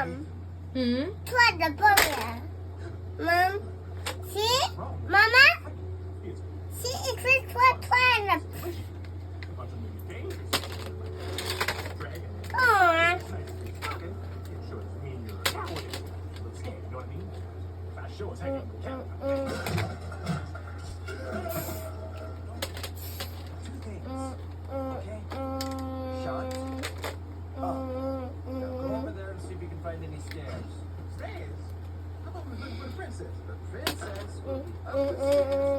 Mom, Hmm? try the burger. Mom, see? Mama? See, it's just what trying to... Aw. See if you can find any stairs. Stairs? How about the princess? The princess will be up the stairs.